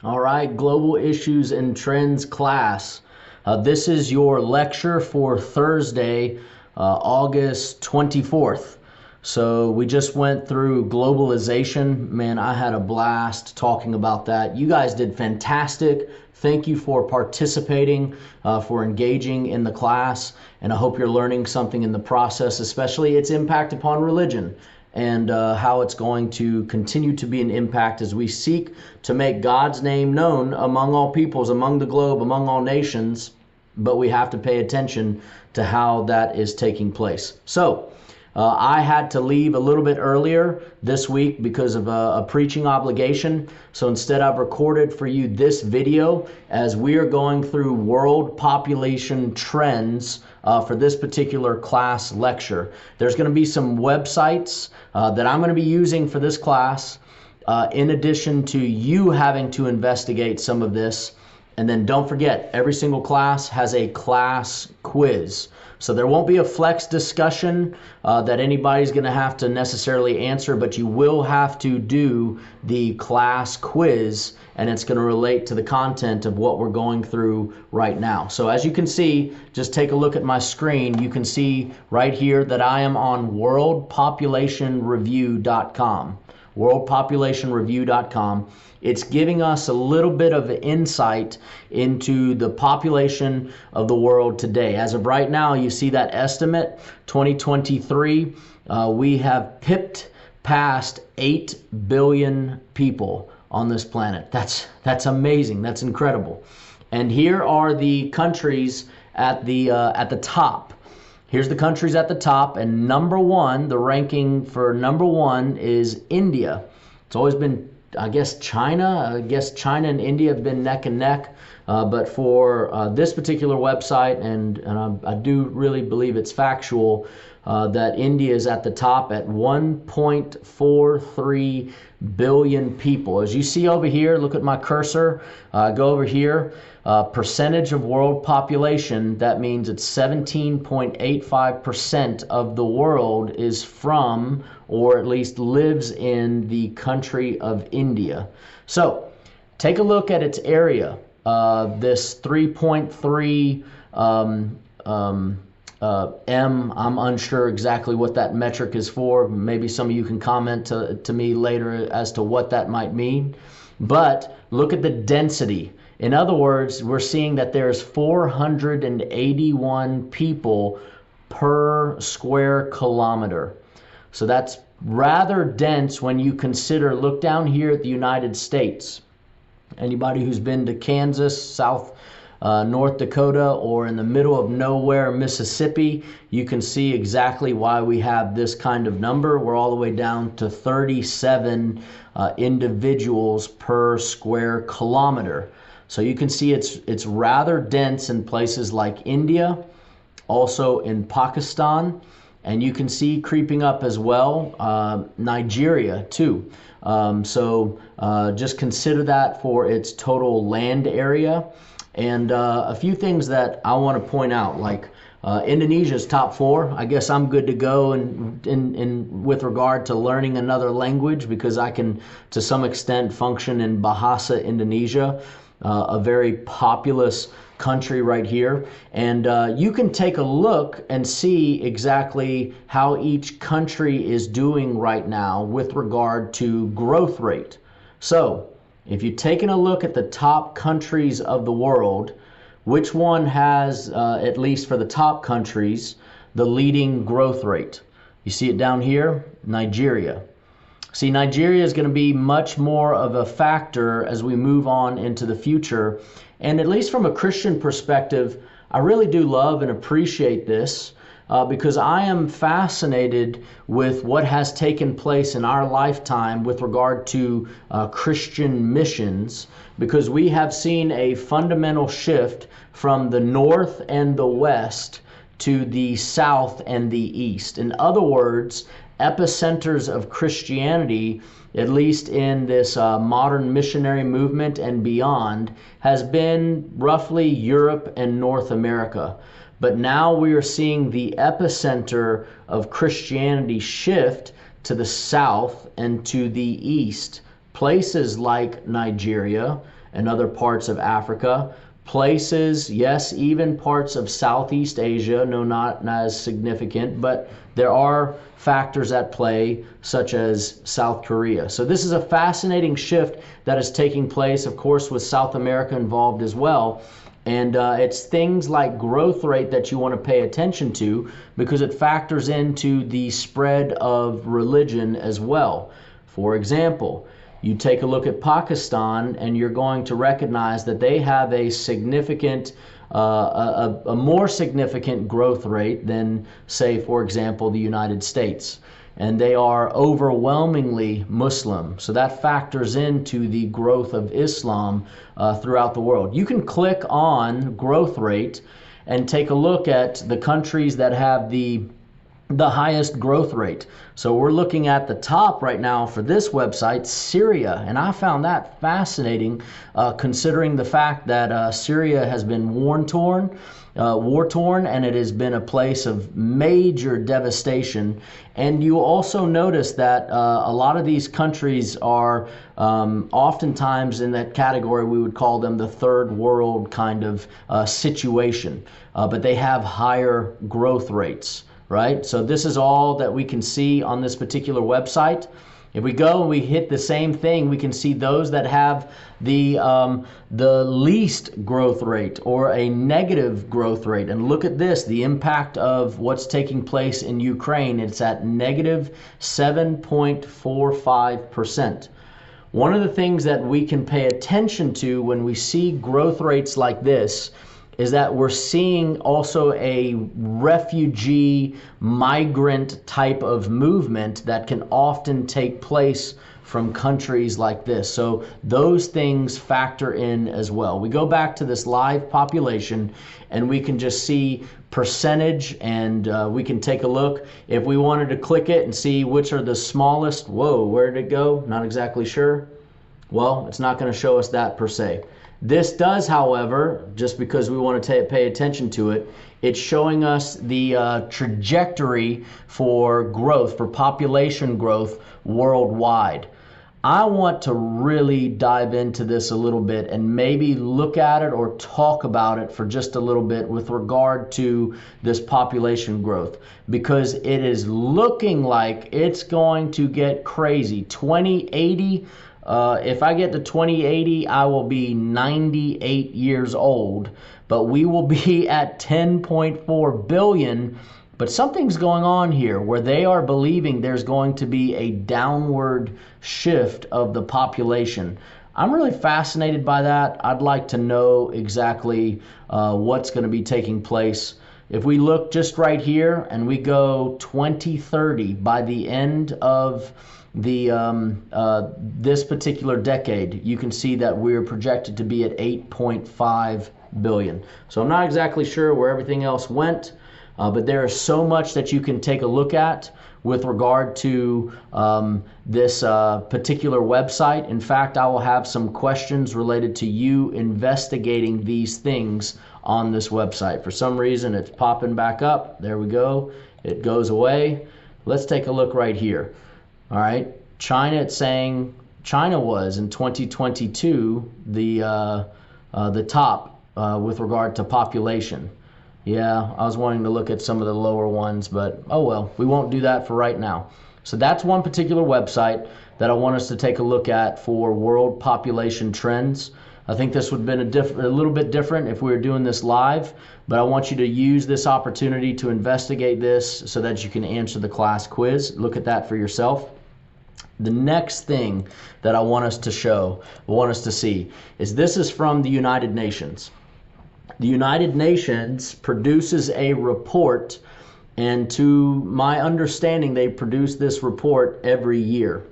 All right, Global Issues and Trends class. This is your lecture for Thursday, August 24th. So we just went through globalization. Man, I had a blast talking about that. You guys did fantastic. Thank you for participating, for engaging in the class, and I hope you're learning something in the process, especially its impact upon religion and how it's going to continue to be an impact as we seek to make God's name known among all peoples, among the globe, among all nations. But we have to pay attention to how that is taking place. So I had to leave a little bit earlier this week because of a preaching obligation. So instead, I've recorded for you this video as we are going through world population trends for this particular class lecture. There's going to be some websites that I'm going to be using for this class, in addition to you having to investigate some of this. And then don't forget, every single class has a class quiz. So there won't be a flex discussion that anybody's going to have to necessarily answer, but you will have to do the class quiz, and it's going to relate to the content of what we're going through right now. So as you can see, just take a look at my screen. You can see right here that I am on worldpopulationreview.com. worldpopulationreview.com. It's giving us a little bit of insight into the population of the world today. As of right now, you see that estimate, 2023, we have pipped past 8 billion people on this planet. That's amazing. That's incredible. And here are the countries at the top. Here's the countries at the top, and number one, the ranking for number one is India. It's always been, I guess, China. I guess China and India have been neck and neck. But for this particular website, and I do really believe it's factual, that India is at the top at 1.43 billion people. As you see over here, look at my cursor, go over here, percentage of world population, that means it's 17.85% of the world is from, or at least lives in, the country of India. So take a look at its area. This 3.3 I'm unsure exactly what that metric is for. Maybe some of you can comment to me later as to what that might mean. But look at the density. In other words, we're seeing that there's 481 people per square kilometer. So that's rather dense when you consider, look down here at the United States. Anybody who's been to Kansas, North Dakota, or in the middle of nowhere, Mississippi, you can see exactly why we have this kind of number. We're all the way down to 37 individuals per square kilometer. So you can see it's rather dense in places like India, also in Pakistan, and you can see creeping up as well, Nigeria too. Just consider that for its total land area. And a few things that I want to point out, like Indonesia's top 4. I guess I'm good to go in with regard to learning another language, because I can, to some extent, function in Bahasa Indonesia, a very populous country right here. And you can take a look and see exactly how each country is doing right now with regard to growth rate. So if you've taken a look at the top countries of the world, which one has, at least for the top countries, the leading growth rate? You see it down here, Nigeria. See, Nigeria is going to be much more of a factor as we move on into the future. And at least from a Christian perspective, I really do love and appreciate this. Because I am fascinated with what has taken place in our lifetime with regard to Christian missions, because we have seen a fundamental shift from the north and the west to the south and the east. In other words, epicenters of Christianity, at least in this modern missionary movement and beyond, has been roughly Europe and North America. But now we are seeing the epicenter of Christianity shift to the south and to the east, places like Nigeria and other parts of Africa, places, yes, even parts of Southeast Asia, no, not as significant, but there are factors at play, such as South Korea. So this is a fascinating shift that is taking place, of course, with South America involved as well. And it's things like growth rate that you want to pay attention to, because it factors into the spread of religion as well. For example, you take a look at Pakistan and you're going to recognize that they have a significant, a more significant growth rate than, say, for example, the United States. And they are overwhelmingly Muslim. So that factors into the growth of Islam throughout the world. You can click on growth rate and take a look at the countries that have the highest growth rate. So we're looking at the top right now for this website, Syria, and I found that fascinating, considering the fact that Syria has been war-torn, and it has been a place of major devastation. And you also notice that a lot of these countries are oftentimes in that category. We would call them the third world kind of situation, but they have higher growth rates. Right? So this is all that we can see on this particular website. If we go and we hit the same thing, we can see those that have the least growth rate or a negative growth rate. And look at this, the impact of what's taking place in Ukraine. It's at negative 7.45%. One of the things that we can pay attention to when we see growth rates like this is that we're seeing also a refugee migrant type of movement that can often take place from countries like this. So those things factor in as well. We go back to this live population and we can just see percentage, and we can take a look. If we wanted to click it and see which are the smallest, whoa, where did it go? Not exactly sure. Well, it's not going to show us that per se. This does, however, just because we want to pay attention to it, it's showing us the trajectory for growth, for population growth worldwide. I want to really dive into this a little bit and maybe look at it or talk about it for just a little bit with regard to this population growth, because it is looking like it's going to get crazy. 2080, if I get to 2080, I will be 98 years old, but we will be at 10.4 billion. But something's going on here where they are believing there's going to be a downward shift of the population. I'm really fascinated by that. I'd like to know exactly what's going to be taking place. If we look just right here and we go 2030, by the end of the this particular decade, you can see that we're projected to be at 8.5 billion. So I'm not exactly sure where everything else went, but there is so much that you can take a look at with regard to this particular website. In fact, I will have some questions related to you investigating these things on this website. For some reason, it's popping back up. There we go. It goes away. Let's take a look right here. All right, China, it's saying China was in 2022 the top with regard to population. Yeah, I was wanting to look at some of the lower ones, but oh well, we won't do that for right now. So that's one particular website that I want us to take a look at for world population trends. I think this would have been a little bit different if we were doing this live, but I want you to use this opportunity to investigate this so that you can answer the class quiz. Look at that for yourself. The next thing that I want us to see, is this is from the United Nations. The United Nations produces a report, and to my understanding, they produce this report every year.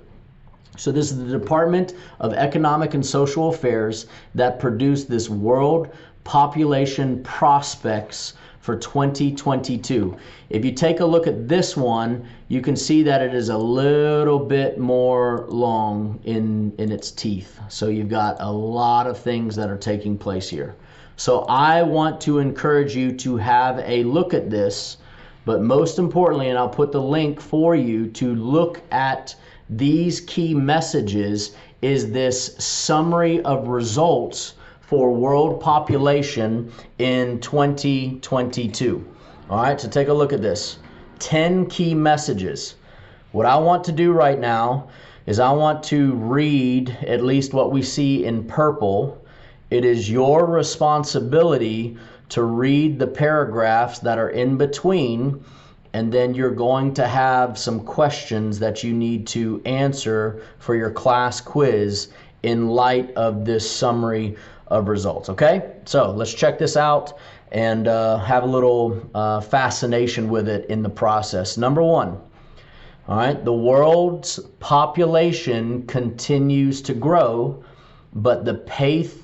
So this is the Department of Economic and Social Affairs that produced this World Population Prospects for 2022. If you take a look at this one, you can see that it is a little bit more long in its teeth. So you've got a lot of things that are taking place here. So I want to encourage you to have a look at this, but most importantly, and I'll put the link for you to look at these key messages is this summary of results for world population in 2022. All right, so take a look at this. 10 key messages. What I want to do right now is I want to read at least what we see in purple. It is your responsibility to read the paragraphs that are in between, and then you're going to have some questions that you need to answer for your class quiz in light of this summary of results. Okay, so let's check this out and have a little fascination with it in the process. Number one, all right, the world's population continues to grow, but the pace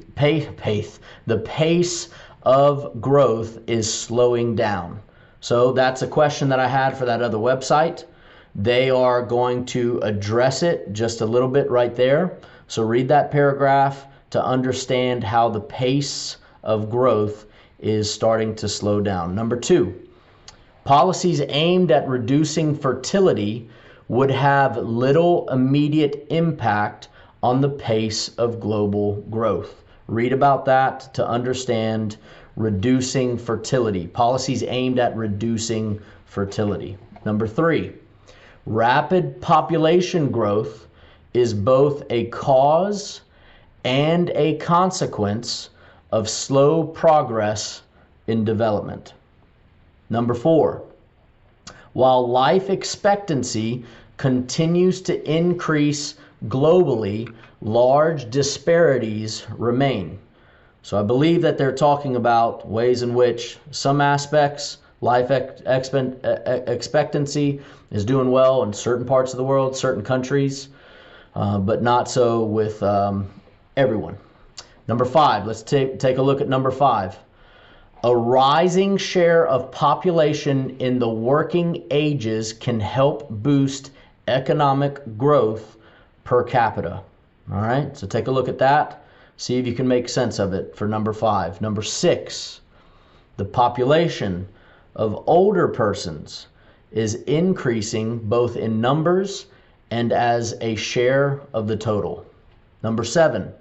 of growth is slowing down. So that's a question that I had for that other website. They are going to address it just a little bit right there. So read that paragraph to understand how the pace of growth is starting to slow down. Number two, policies aimed at reducing fertility would have little immediate impact on the pace of global growth. Read about that to understand reducing fertility. Policies aimed at reducing fertility. Number three, rapid population growth is both a cause and a consequence of slow progress in development. Number four, while life expectancy continues to increase globally, large disparities remain. So I believe that they're talking about ways in which some aspects, life expectancy is doing well in certain parts of the world, certain countries, but not so with everyone. Number five, let's take a look at number five. A rising share of population in the working ages can help boost economic growth per capita. All right, so take a look at that. See if you can make sense of it for number five. Number six, the population of older persons is increasing both in numbers and as a share of the total. Number seven,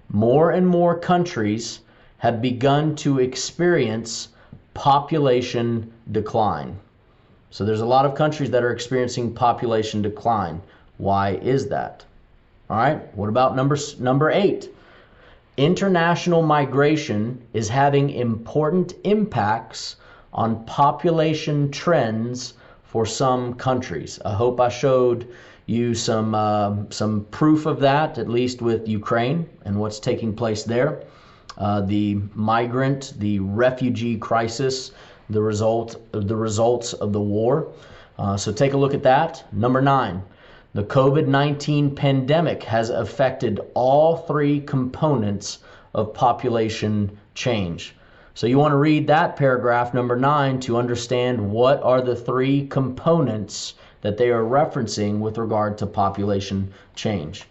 more and more countries have begun to experience population decline. So there's a lot of countries that are experiencing population decline. Why is that? All right, what about number eight? International migration is having important impacts on population trends for some countries. I hope I showed you some proof of that, at least with Ukraine and what's taking place there. The migrant, the refugee crisis, the results of the war. So take a look at that. Number nine, the COVID-19 pandemic has affected all three components of population change. So you want to read that paragraph, number 9, to understand what are the three components that they are referencing with regard to population change.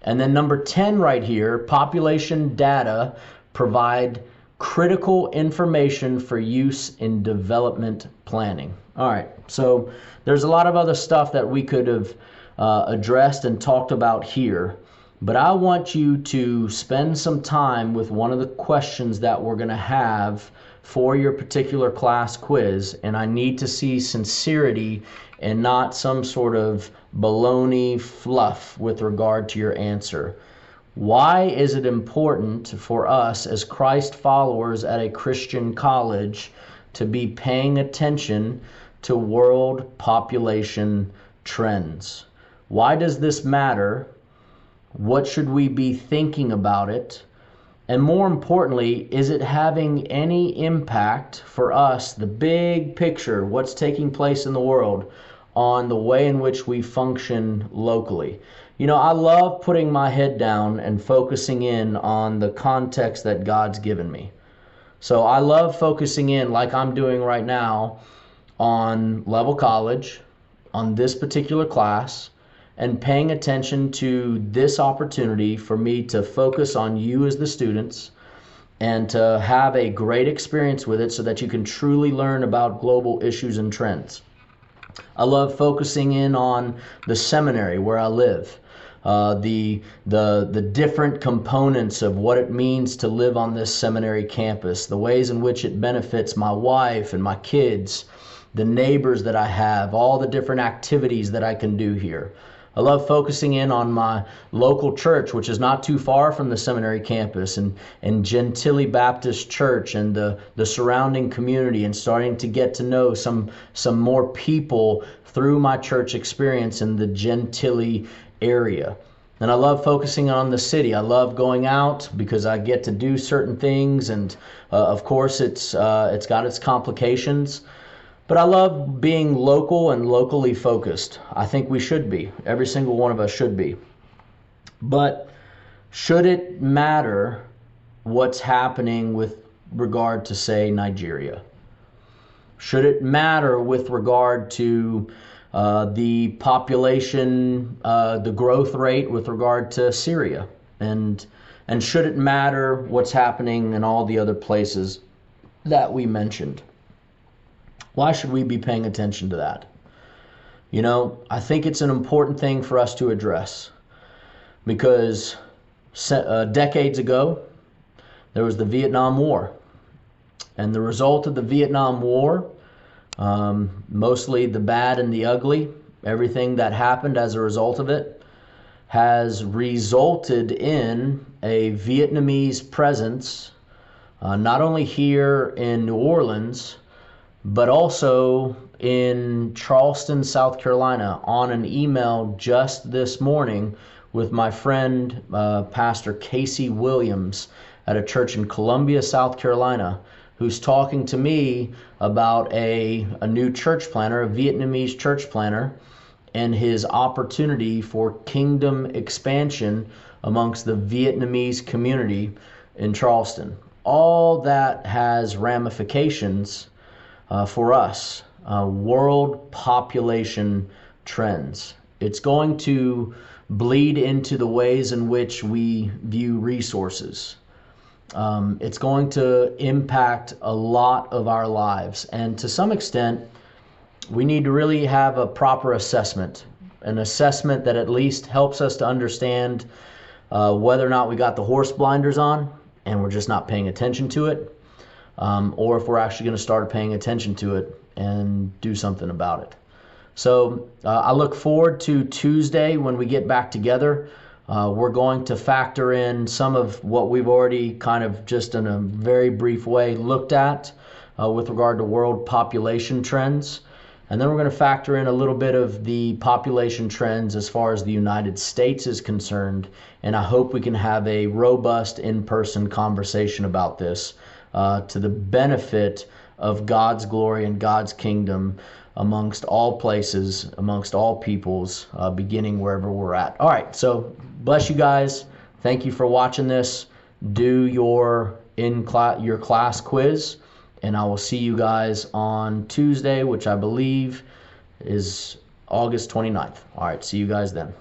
And then number 10 right here, population data provide critical information for use in development planning. All right, so there's a lot of other stuff that we could have addressed and talked about here, but I want you to spend some time with one of the questions that we're going to have for your particular class quiz, and I need to see sincerity and not some sort of baloney fluff with regard to your answer. Why is it important for us as Christ followers at a Christian college to be paying attention to world population trends? Why does this matter? What should we be thinking about it? And more importantly, is it having any impact for us, the big picture, what's taking place in the world, on the way in which we function locally? You know, I love putting my head down and focusing in on the context that God's given me. So I love focusing in, like I'm doing right now, on Level College, on this particular class, and paying attention to this opportunity for me to focus on you as the students and to have a great experience with it so that you can truly learn about global issues and trends. I love focusing in on the seminary where I live. the different components of what it means to live on this seminary campus, the ways in which it benefits my wife and my kids, the neighbors that I have, all the different activities that I can do here. I love focusing in on my local church, which is not too far from the seminary campus, and Gentilly Baptist Church and the surrounding community, and starting to get to know some more people through my church experience in the Gentilly area. And I love focusing on the city. I love going out because I get to do certain things, and of course it's got its complications. But I love being local and locally focused. I think we should be. Every single one of us should be. But should it matter what's happening with regard to, say, Nigeria? Should it matter with regard to the population, the growth rate with regard to Syria? And should it matter what's happening in all the other places that we mentioned? Why should we be paying attention to that? You know, I think it's an important thing for us to address, because decades ago, there was the Vietnam War. And the result of the Vietnam War, mostly the bad and the ugly, everything that happened as a result of it, has resulted in a Vietnamese presence, not only here in New Orleans, but also in Charleston, South Carolina. On an email just this morning with my friend, Pastor Casey Williams at a church in Columbia, South Carolina, who's talking to me about a new church planner, a Vietnamese church planner, and his opportunity for kingdom expansion amongst the Vietnamese community in Charleston. All that has ramifications for us, world population trends. It's going to bleed into the ways in which we view resources. It's going to impact a lot of our lives. And to some extent, we need to really have a proper assessment, an assessment that at least helps us to understand whether or not we got the horse blinders on and we're just not paying attention to it, or if we're actually going to start paying attention to it and do something about it. So I look forward to Tuesday when we get back together. We're going to factor in some of what we've already kind of just in a very brief way looked at with regard to world population trends. And then we're going to factor in a little bit of the population trends as far as the United States is concerned. And I hope we can have a robust in-person conversation about this to the benefit of God's glory and God's kingdom amongst all places, amongst all peoples, beginning wherever we're at. All right, so bless you guys. Thank you for watching this. Do your class quiz, and I will see you guys on Tuesday, which I believe is August 29th. All right, see you guys then.